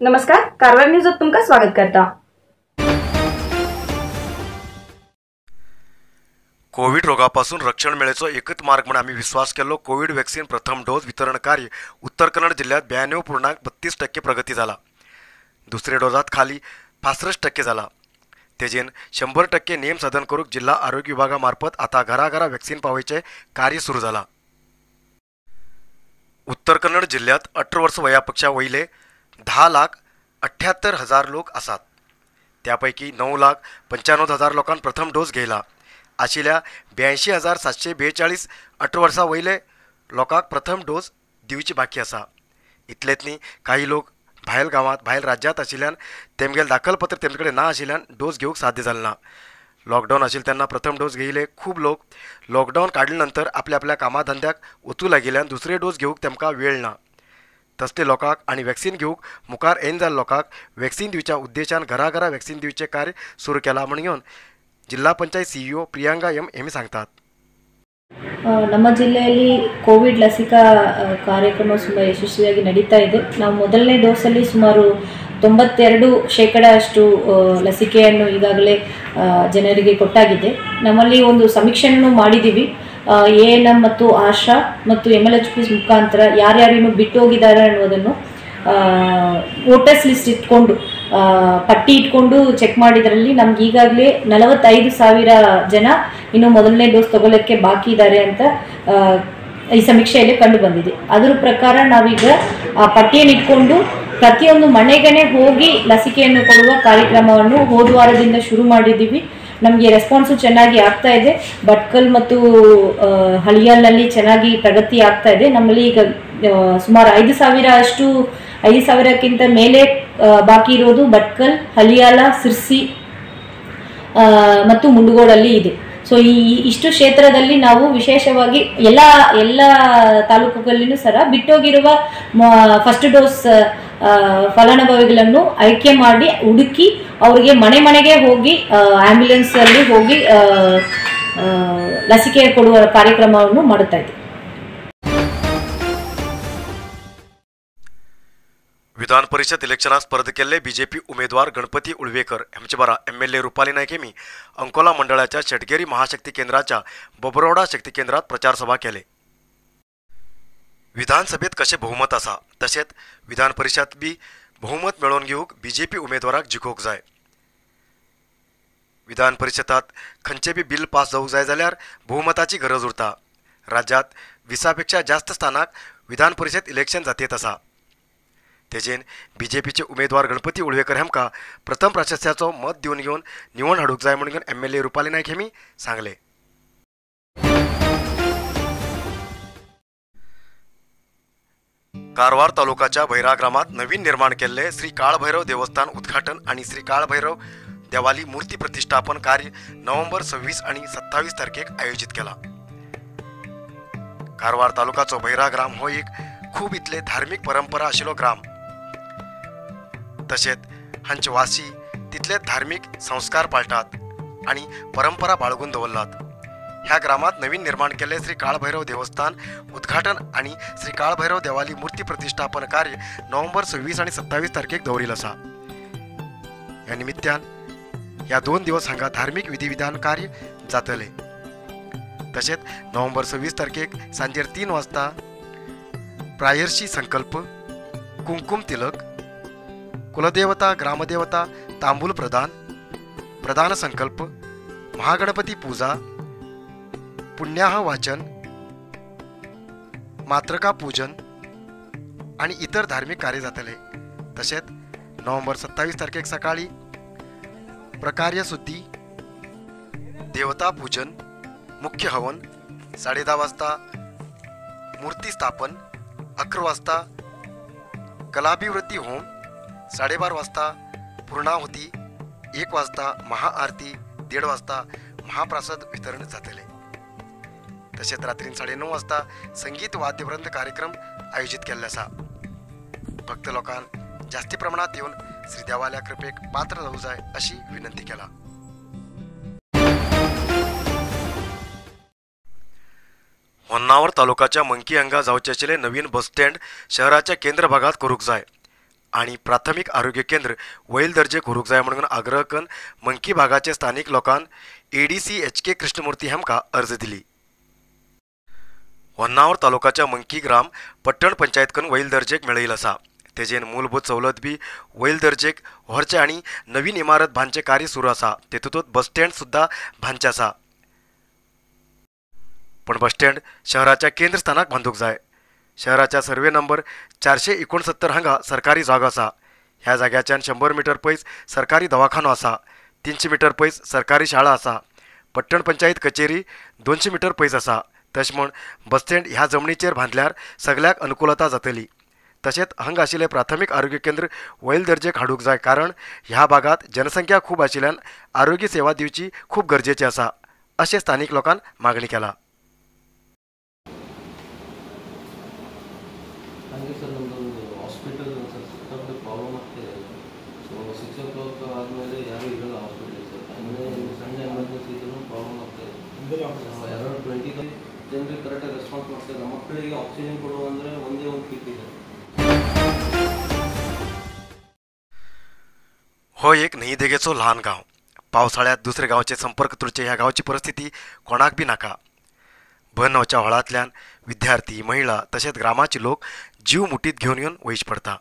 नमस्कार, कारवार न्यूजात तुमका स्वागत करता। कोविड रोगापासून रक्षण मिळेचो एकच मार्ग म्हणून आम्ही विश्वास केलो। कोविड वॅक्सीन प्रथम डोस वितरण कार्य उत्तर कन्नड जिल्ह्यात 92.32% प्रगती झाला। दुसरे डोजात खाली 65% झाला। तेजेन 100% नियम साधन करूक जिल्हा आरोग्य विभागामार्फत आता घराघरा वॅक्सीन पावयचे कार्य सुरू झाला। उत्तर कन्नड जिल्ह्यात 18 वर्ष वयापेक्षा वयले 10,78,000 लोक आसात। त्यापैकी 9,95,000 लोकांनी प्रथम डोस घेतला। आशिल्ल्या 82,742 18 वर्सां वयले लोकांक प्रथम डोस दिवची बाकी आसा। इतलेतनी काही लोक भायर गावात भायर राज्यात आशिल्ल्यान तेमगेल दाखलपत्र तेमचे कडेन ना आशिल्ल्यान डोस घेवंक साध्य जालें ना। लॉकडावन आशिल्ले तेन्ना प्रथम डोस घेयले खूब लोक लॉकडावन काडले नंतर आपल्या आपल्या कामाधंद्याक वचूं लागिल्ल्यान दुसरे डोस घेवंक तेमकां वेळ ना। तसले लोकांक आणि वॅक्सीन घेवंक मुखार येन जाल्ल्या लोकांक वॅक्सीन दिवच्या उद्देशान घराघरा वॅक्सीन दिवचे कार्य सुरू केला म्हणून जिल्हा पंचायत सीईओ प्रियांका एम हेमी सांगतात। ನಮ್ಮ ಜಿಲ್ಲೆಯಲ್ಲಿ ಕೋವಿಡ್ ಲಸಿಕಾ ಕಾರ್ಯಕ್ರಮ ಸುಮಾರು ಯಶಸ್ವಿಯಾಗಿ ನಡೀತಾ ಇದೆ। ನಾವು ಮೊದಲನೇ ಡೋಸಲ್ಲಿ ಸುಮಾರು 92% ಅಷ್ಟು ಲಸಿಕೆಯನ್ನು ಈಗಾಗಲೇ ಜನರಿಗೆ ಕೊಟ್ಟಾಗಿದೆ। ನಮ್ಮಲ್ಲಿ ಒಂದು ಸಮೀಕ್ಷೆಯನ್ನು ಮಾಡಿದ್ದೀವಿ। ಎಎನ್ಎಂ ಮತ್ತು ಆಶಾ ಮತ್ತು ಎಂಎಲ್ಎಚ್ಪಿ ಮುಖಾಂತರ ಯಾರ್ಯಾರು ಬಿಟ್ಟು ಹೋಗಿದ್ದಾರೆ ಅನ್ನೋದನ್ನು ವೋಟರ್ಸ್ ಲಿಸ್ಟ್ ಇಟ್ಕೊಂಡು ಪಟ್ಟಿ ಇಟ್ಕೊಂಡು ಚೆಕ್ ಮಾಡಿದ್ರಲ್ಲಿ ನಮ್ಗೆ ಈಗಾಗಲೇ 45,000 ಜನ ಇನ್ನು ಮೊದಲನೇ ಡೋಸ್ ತಗೊಳ್ಳೋಕ್ಕೆ ಬಾಕಿ ಇದ್ದಾರೆ ಅಂತ ಈ ಸಮೀಕ್ಷೆಯಲ್ಲಿ ಕಂಡು ಬಂದಿದೆ। ಅದರ ಪ್ರಕಾರ ನಾವೀಗ ಆ ಪಟ್ಟಿಯನ್ನು ಇಟ್ಕೊಂಡು ಪ್ರತಿಯೊಂದು ಮನೆಗೇ ಹೋಗಿ ಲಸಿಕೆಯನ್ನು ಕೊಡುವ ಕಾರ್ಯಕ್ರಮವನ್ನು ಹೋದ ವಾರದಿಂದ ಶುರು ಮಾಡಿದ್ದೀವಿ। ನಮಗೆ ರೆಸ್ಪಾನ್ಸು ಚೆನ್ನಾಗಿ ಆಗ್ತಾ ಇದೆ। ಭಟ್ಕಲ್ ಮತ್ತು ಹಳಿಯಾಲ್ನಲ್ಲಿ ಚೆನ್ನಾಗಿ ಪ್ರಗತಿ ಆಗ್ತಾ ಇದೆ। ನಮ್ಮಲ್ಲಿ ಈಗ ಸುಮಾರು 5,000 ಅಷ್ಟು 5,000ಕ್ಕಿಂತ ಮೇಲೆ ಬಾಕಿ ಇರೋದು ಭಟ್ಕಲ್, ಹಳಿಯಾಲ, ಸಿರ್ಸಿ ಮತ್ತು ಮುಂಡಗೋಡಲ್ಲಿ ಇದೆ। ಸೊ ಇಷ್ಟು ಕ್ಷೇತ್ರದಲ್ಲಿ ನಾವು ವಿಶೇಷವಾಗಿ ಎಲ್ಲ ತಾಲೂಕುಗಳಲ್ಲೂ ಸಹ ಬಿಟ್ಟೋಗಿರುವ ಫಸ್ಟ್ ಡೋಸ್ ಫಲಾನುಭವಿಗಳನ್ನು ಆಯ್ಕೆ ಮಾಡಿ ಹುಡುಕಿ ಅವರಿಗೆ ಮನೆಗೆ ಹೋಗಿ ಆಂಬ್ಯುಲೆನ್ಸಲ್ಲಿ ಹೋಗಿ ಲಸಿಕೆ ಕೊಡುವ ಕಾರ್ಯಕ್ರಮವನ್ನು ಮಾಡುತ್ತಾ ಇದ್ದೀವಿ। विधान परिषद इलेक्शनात स्पर्ध केल्ले बीजेपी उमेदवार गणपती उळवेकर हांचे बारा एमएलए रुपाली नायक हेमी अंकोला मंडळाच्या चटगेरी महाशक्ती केंद्राच्या बोबरोडा शक्ती केंद्रात प्रचार सभा केले। विधानसभेत कशे बहुमत आसा तशेंच विधान परिषद बी बहुमत मेळोवन घेवंक बीजेपी उमेदवाराक जिखोवंक जाय। विधान परिषदात खंयचे बी बिल पास जावंक जाय जाल्यार बहुमताची गरज उरता। राज्यात 20पेक्षा जास्त स्थानाक विधान परिषद इलेक्शन जातेत आसा। तेजेन बीजेपीचे उमेदवार गणपती उळवेकर हेमकां प्रथम प्राशस्त्याचो मत दिवन घेवन निवड हाडूंक जाय म्हणून एमएलए रुपाली नायक हेमी सांगले। कारवार तालुक्याच्या भैरा ग्रामात नवीन निर्माण केल्ले श्री काळभैरव देवस्थान उद्घाटन आणि श्री काळभैरव देवाली मूर्ती प्रतिष्ठापन कार्य नोव्हेंबर 26 आणि 27 तारखेक आयोजित केला। कारवार तालुक्याचो भैरा ग्राम हो एक खूब इतले धार्मिक परंपरा आशिल्लो ग्राम। तशेंच हांचे वासी तितले धार्मिक संस्कार पाळटात आणि परंपरा बाळगून दवरलात। ह्या ग्रामात नवीन निर्माण केले श्री काळभैरव देवस्थान उद्घाटन आणि श्री काळभैरव देवाली मूर्ती प्रतिष्ठापन कार्य नोव्हेंबर 26 आणि 27 तारखेक दवरिल्लें आसा। ह्या निमित्तान ह्या 2 दिवस हांगा धार्मिक विधिविधान कार्य जातले। तशेंच नोव्हेंबर 26 तारखेक सांजेर 3 वाजता प्रायर्शी संकल्प, कुंकुम तिलक, कुलदेवता ग्रामदेवता तांबूल प्रदान संकल्प, महागणपती पूजा, पुण्याह वाचन, मात्रका पूजन आणि इतर धार्मिक कार्य जातले। तसेच नोव्हेंबर 27 तारखेक सकाळी प्रकार्य शुद्धी, देवता पूजन, मुख्य हवन, 10:30 वाजता मूर्ती स्थापन, 11 वाजता कलाभिवृत्ती होम, 12:30 वाजता पूर्णाहुती, 1 वाजता महाआरती, 1:30 वाजता महाप्रसाद वितरण जातले। तसेच रात्री 9:30 वाजता संगीत वाद्यवृंद कार्यक्रम आयोजित केल्ले आसा। भक्त लोकांक जास्ती प्रमाणात येऊन श्री देवाल्या कृपेक पात्र जावूं जाय अशी विनंती केला। होन्नावर तालुक्याच्या मंकी हांगा जावचे आशिल्ले नवीन बस स्टँड शहराच्या केंद्र भागात करूंक जाय आणि प्राथमिक आरोग्य केंद्र वैल दर्जे करूंक जाय म्हणून आग्रह करून मंकी भागाचे स्थानिक लोकांन ADC HK कृष्णमूर्ती हेमका अर्ज दिली। होन्नावर तालुक्याच्या मंकी ग्राम पट्टण पंचायत करून वैल दर्जेक मेळयिल्लो आसा। तेजेन मूलभूत सवलत बी वैल दर्जेक व्हरचे आणि नवीन इमारत बांधचे कार्य सुरू आसा। तेतूंत बस स्टँड सुद्धा बांधचे आसा, पण बस स्टँड शहराच्या केंद्र स्थानाक बांधूक जाय। शहराच्या सर्वे नंबर 469 हांगा सरकारी जागो आसा। ह्या जाग्याच्यान 100 मीटर पयस सरकारी दवाखानो आसा, 300 मीटर पयस सरकारी शाळा आसा। पट्टण पंचायत कचेरी 200 मीटर पयस आसा। तशें म्हण बस स्टँड ह्या जमनीचेर बांधल्यार सगळ्याक अनुकूलता जातली। तशेंच हांगा आशिल्लें प्राथमिक आरोग्य केंद्र वैल दर्जेक हाडूंक जाय, कारण ह्या भागात जनसंख्या खूब आशिल्ल्यान आरोग्य सेवा दिवची खूब गरजेची आसा, अशें स्थानिक लोकांन मागणी केला। सर नಮ್ಮದೊಂದು ಹಾಸ್ಪಿಟಲ್ ಸಿಕ್ಕಾಪಟ್ಟೆ ಪ್ರಾಬ್ಲಮ್ ಆಗ್ತಿದೆ। ಸೊ 6 o'clock ಆದಮೇಲೆ ಯಾರೂ ಇರಲ್ಲ ಹಾಸ್ಪಿಟಲ್ ಸರ್। ಆಮೇಲೆ ಸಣ್ಣ ಎಮರ್ಜೆನ್ಸಿ ಇದ್ರೂ ಪ್ರಾಬ್ಲಮ್ ಆಗ್ತಾಯಿದೆ। ಅರೌಂಡ್ 20 ಜನರಿಗೆ ಕರೆಕ್ಟಾಗಿ ರೆಸ್ಪಾನ್ಸ್ ಮಾಡ್ತಾರೆ। ನಮ್ಮ ಮಕ್ಕಳಿಗೆ ಆಕ್ಸಿಜನ್ ಕೊಡುವ ಅಂದರೆ ಒಂದೇ ಒಂದು ಕಿಟ್ ಇದೆ। हो एक न्हंयदेगेचो ल्हान गांव। पावसाळ्यात दुसरे गांवचे संपर्क तुटचे ह्या गांवची परिस्थिती कोणाक बी नाका। भर न्हंवच्या व्हळांतल्यान विद्यार्थी, महिला तशेंच ग्रामाचे लोक जीव मुठीत घेवन येवन वयचे पडटा।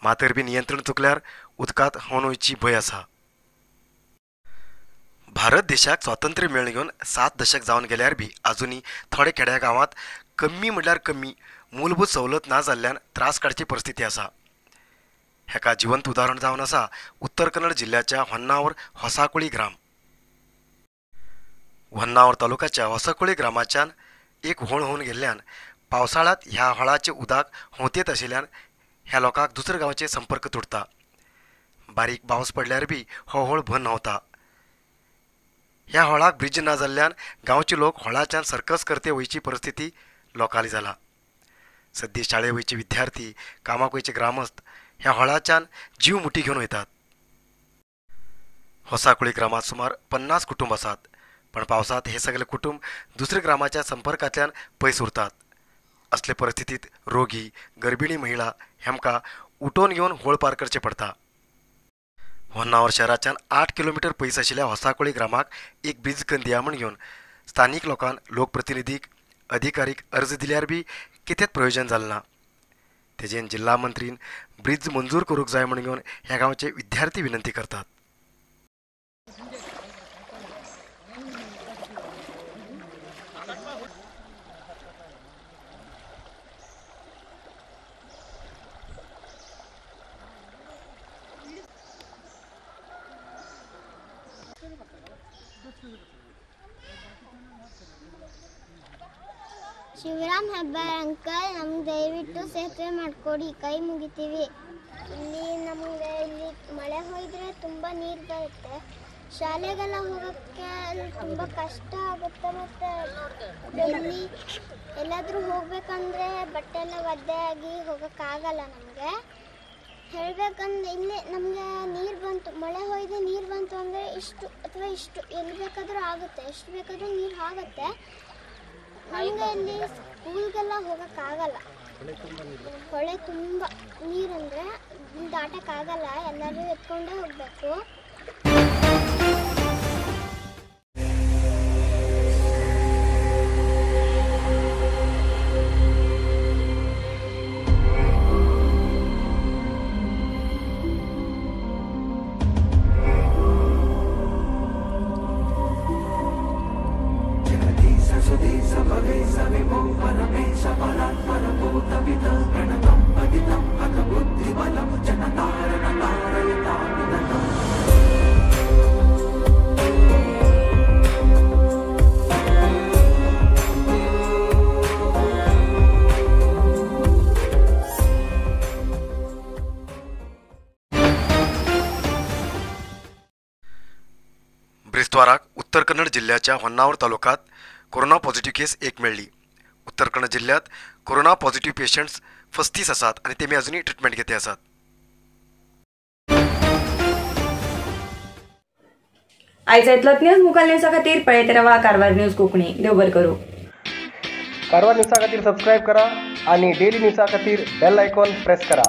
मातर बी नियंत्रण चुकल्यार उदकांत व्हांवन वयची भंय आसा। भारत देशाक स्वातंत्र्य मेळून घेवन 7 दशक जावन गेल्यार बी अजुनी थोडे खेड्या गांवांत कमी म्हणल्यार कमी मूलभूत सवलत ना जाल्ल्यान त्रास काडची परिस्थिती आसा। हेका जिवंत उदाहरण जावन आसा उत्तर कन्नड जिल्ह्याच्या होन्नावर होसाकुळी ग्राम। होन्नावर तालुक्याच्या होसाकुळी ग्रामाच्यान एक व्हळ होवन गेल्ल्यान पावसाळ्यांत ह्या व्हळाचे उदक व्होंत येत आशिल्ल्यान ह्या लोकांक दुसऱ्या गांवचे संपर्क तुटता। बारीक पावस पडल्यार बी हो व्हळ बंद नव्हता। ह्या व्हळाक ब्रिज ना जाल्ल्यान गांवचे लोक व्हळाच्यान सर्कस करते वयची परिस्थिती लोकांली जाला। सद्या शाळेत वयचे विद्यार्थी, कामाक वयचे ग्रामस्थ ह्या व्हळाच्यान जीव मुठी घेवन वयतात। होसाकुळी ग्रामात सुमार 50 कुटुंब आसात, पण पावसात हे सगळे कुटुंब दुसऱ्या ग्रामाच्या संपर्कांतल्यान पयस उरतात। असले परिस्थितीत रोगी, गर्भिणी महिला हेमका उठोवन घेवन व्हळ पार करचे पडटा। होन्नावर शहराच्यान 8 किलोमीटर पयस आशिल्ल्या होसाकुळी ग्रामाक एक ब्रिज करून दिया म्हूण घेवन स्थानिक लोकांन लोकप्रतिनिधीक, अधिकारीक अर्ज दिल्यार बी कितेंच प्रयोजन जालें ना। तेजेन जिल्हा मंत्रीन ब्रिज मंजूर करूंक जाय म्हूण घेवन ह्या गांवचे विद्यार्थी विनंती करतात। ಶಿವರಾಮ್ ಹೆಬ್ಬಾರ್ ಅಂಕಲ್, ನಮ್ಗೆ ದಯವಿಟ್ಟು ಸೇತುವೆ ಮಾಡಿಕೊಡಿ, ಕೈ ಮುಗಿತೀವಿ। ನಮಗೆ ಇಲ್ಲಿ ಮಳೆ ಹೋಯಿದ್ರೆ ತುಂಬ ನೀರು ಬರುತ್ತೆ, ಶಾಲೆಗೆಲ್ಲ ಹೋಗೋಕ್ಕೆ ತುಂಬ ಕಷ್ಟ ಆಗುತ್ತೆ। ಮತ್ತು ಇಲ್ಲಿ ಎಲ್ಲಾದರೂ ಹೋಗ್ಬೇಕಂದ್ರೆ ಬಟ್ಟೆ ಎಲ್ಲ ಒದ್ದೆಯಾಗಿ ಹೋಗೋಕ್ಕಾಗಲ್ಲ ನಮಗೆ। ಹೇಳಬೇಕಂದ್ರೆ ಇಲ್ಲೇ ನಮಗೆ ನೀರು ಬಂತು, ಮಳೆ ಹೋಯ್ದೆ ನೀರು ಬಂತು ಅಂದರೆ ಇಷ್ಟು ಅಥವಾ ಇಷ್ಟು ಎಲ್ಲಿ ಬೇಕಾದರೂ ಆಗುತ್ತೆ, ಎಷ್ಟು ಬೇಕಾದರೂ ನೀರು ಆಗುತ್ತೆ। ನಮಗೆ ಇಲ್ಲಿ ಸ್ಕೂಲ್ಗೆಲ್ಲ ಹೋಗೋಕ್ಕಾಗಲ್ಲ, ಹೊಳೆ ತುಂಬ ನೀರಂದರೆ ದಾಟಕ್ಕಾಗಲ್ಲ, ಎಲ್ಲರೂ ಎತ್ಕೊಂಡೇ ಹೋಗಬೇಕು। ब्रिस्त्वाराक उत्तर कन्नड जिल्ह्याच्या होन्नावर तालुक्यात कोरोना पॉझिटिव्ह केस एक मेळ्ळी। उत्तर कन्नड जिल्ह्यात कोरोना पॉझिटिव्ह पेशंट्स 35 आसात आणि तेमी अजूनही ट्रीटमेंट घेते आसात। आयज इतलोच न्यूज। मुखाल न्यूजा खातीर पळयत रावा कारवार न्यूज कोंकणी। देव बरें करूं। कारवार न्यूजा खातीर सबस्क्राईब करा आणि डेली न्यूजा खातीर बेल आयकॉन प्रेस करा।